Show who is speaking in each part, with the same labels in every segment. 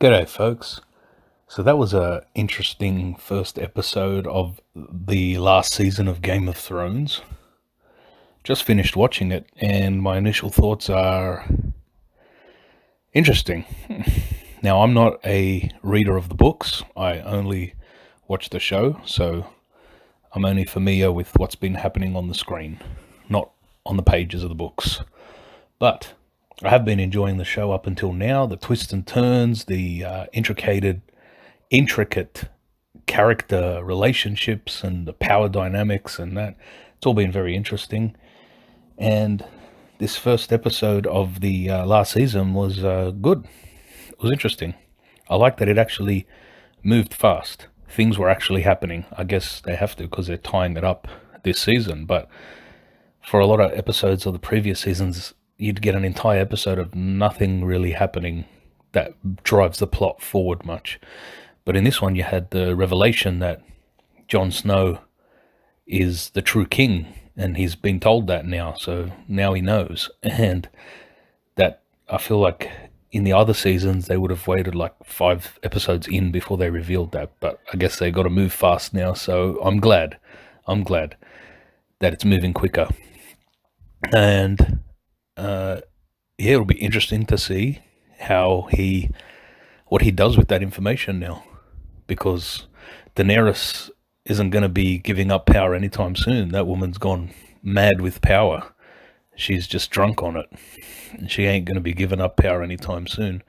Speaker 1: G'day, folks. So that was a interesting first episode of the last season of Game of Thrones. Just finished watching it, and my initial thoughts are interesting. Now, I'm not a reader of the books. I only watch the show, so I'm only familiar with what's been happening on the screen, not on the pages of the books. But I have been enjoying the show up until now. The twists and turns, the intricate character relationships and the power dynamics and that. It's all been very interesting. And this first episode of the last season was good. It was interesting. I like that it actually moved fast. Things were actually happening. I guess they have to because they're tying it up this season. But for a lot of episodes of the previous seasons, you'd get an entire episode of nothing really happening that drives the plot forward much. But in this one, you had the revelation that Jon Snow is the true king, and he's been told that now, so now he knows. And that, I feel like in the other seasons, they would have waited like 5 episodes in before they revealed that, but I guess they got to move fast now, so I'm glad that it's moving quicker. And yeah, it'll be interesting to see what he does with that information now, because Daenerys isn't going to be giving up power anytime soon. That woman's gone mad with power. She's just drunk on it. And she ain't going to be giving up power anytime soon.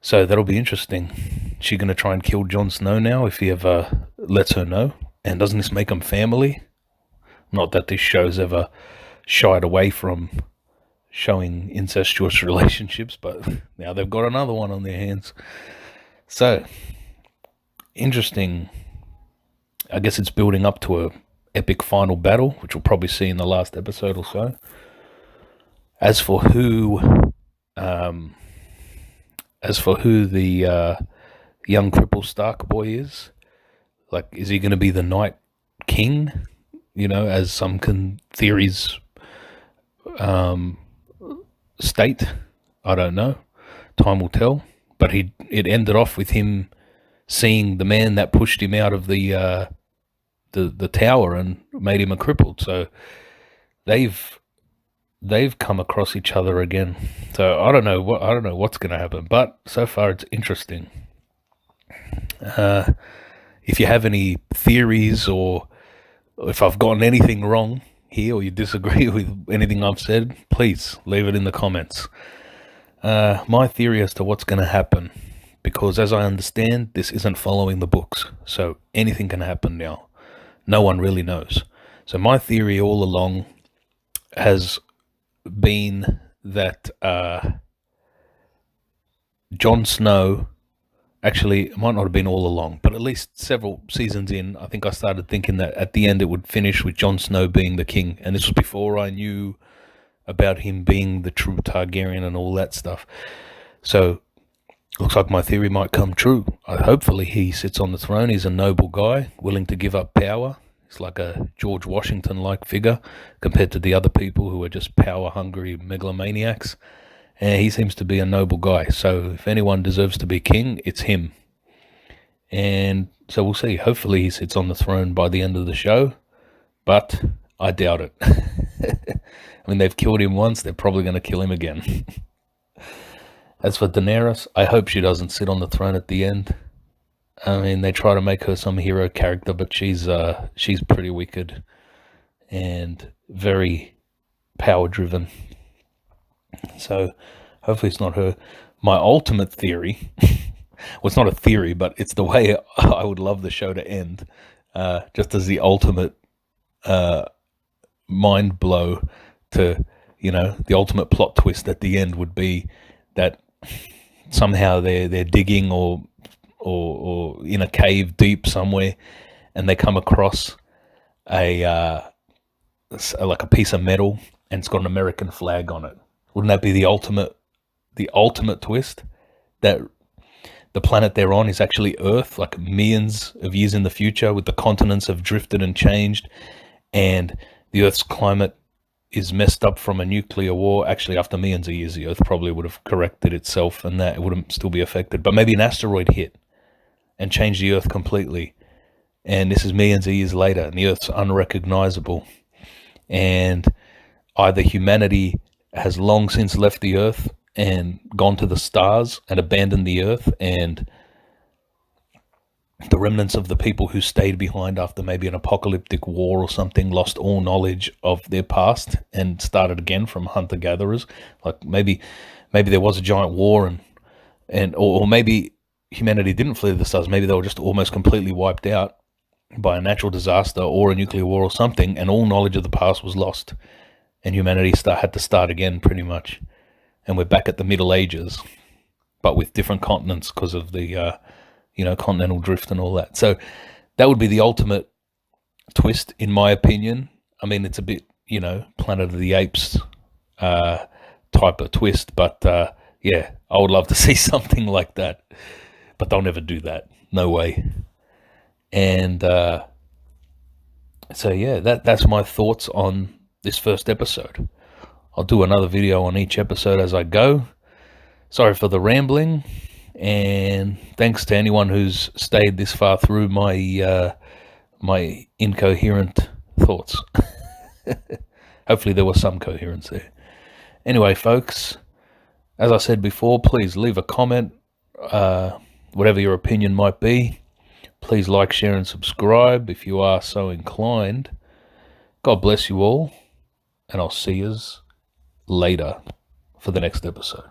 Speaker 1: So that'll be interesting. She going to try and kill Jon Snow now if he ever lets her know? And doesn't this make them family? Not that this show's ever shied away from showing incestuous relationships, but now they've got another one on their hands. So, interesting. I guess it's building up to a epic final battle, which we'll probably see in the last episode or so. As for who the young cripple Stark boy is, like, is he going to be the Night King? You know, as some theories state. I don't know. Time will tell. But it ended off with him seeing the man that pushed him out of the tower and made him a crippled. So they've come across each other again. So I don't know what's going to happen, but so far it's interesting. If you have any theories, or if I've gotten anything wrong here, or you disagree with anything I've said, please leave it in the comments. My theory as to what's going to happen, because as I understand, this isn't following the books, so anything can happen now. No one really knows. So my theory all along has been that Jon Snow, actually, it might not have been all along, but at least several seasons in, I think I started thinking that at the end it would finish with Jon Snow being the king. And this was before I knew about him being the true Targaryen and all that stuff. So, looks like my theory might come true. Hopefully he sits on the throne. He's a noble guy, willing to give up power. He's like a George Washington-like figure compared to the other people who are just power-hungry megalomaniacs. And he seems to be a noble guy. So if anyone deserves to be king, it's him. And so we'll see. Hopefully he sits on the throne by the end of the show. But I doubt it. I mean, they've killed him once. They're probably going to kill him again. As for Daenerys, I hope she doesn't sit on the throne at the end. I mean, they try to make her some hero character, but she's pretty wicked and very power-driven. So hopefully it's not her. My ultimate theory, well, it's not a theory, but it's the way I would love the show to end, just as the ultimate mind blow to, the ultimate plot twist at the end would be that somehow they're digging or in a cave deep somewhere, and they come across like a piece of metal, and it's got an American flag on it. Wouldn't that be the ultimate twist? That the planet they're on is actually Earth, like millions of years in the future, with the continents have drifted and changed, and the Earth's climate is messed up from a nuclear war. Actually, after millions of years, the Earth probably would have corrected itself and that it wouldn't still be affected. But maybe an asteroid hit and changed the Earth completely. And this is millions of years later, and the Earth's unrecognizable. And either humanity has long since left the Earth and gone to the stars and abandoned the Earth, and the remnants of the people who stayed behind after maybe an apocalyptic war or something lost all knowledge of their past and started again from hunter-gatherers. Like maybe there was a giant war, or maybe humanity didn't flee to the stars. Maybe they were just almost completely wiped out by a natural disaster or a nuclear war or something, and all knowledge of the past was lost, and humanity had to start again pretty much. And we're back at the Middle Ages, but with different continents because of the continental drift and all that. So that would be the ultimate twist, in my opinion. I mean, it's a bit, Planet of the Apes type of twist, but yeah, I would love to see something like that. But they'll never do that. No way. And so yeah, that's my thoughts on this first episode. I'll do another video on each episode as I go. Sorry for the rambling, and thanks to anyone who's stayed this far through my my incoherent thoughts. Hopefully there was some coherence there. Anyway, folks, as I said before, please leave a comment, whatever your opinion might be. Please like, share, and subscribe if you are so inclined. God bless you all, and I'll see yous later for the next episode.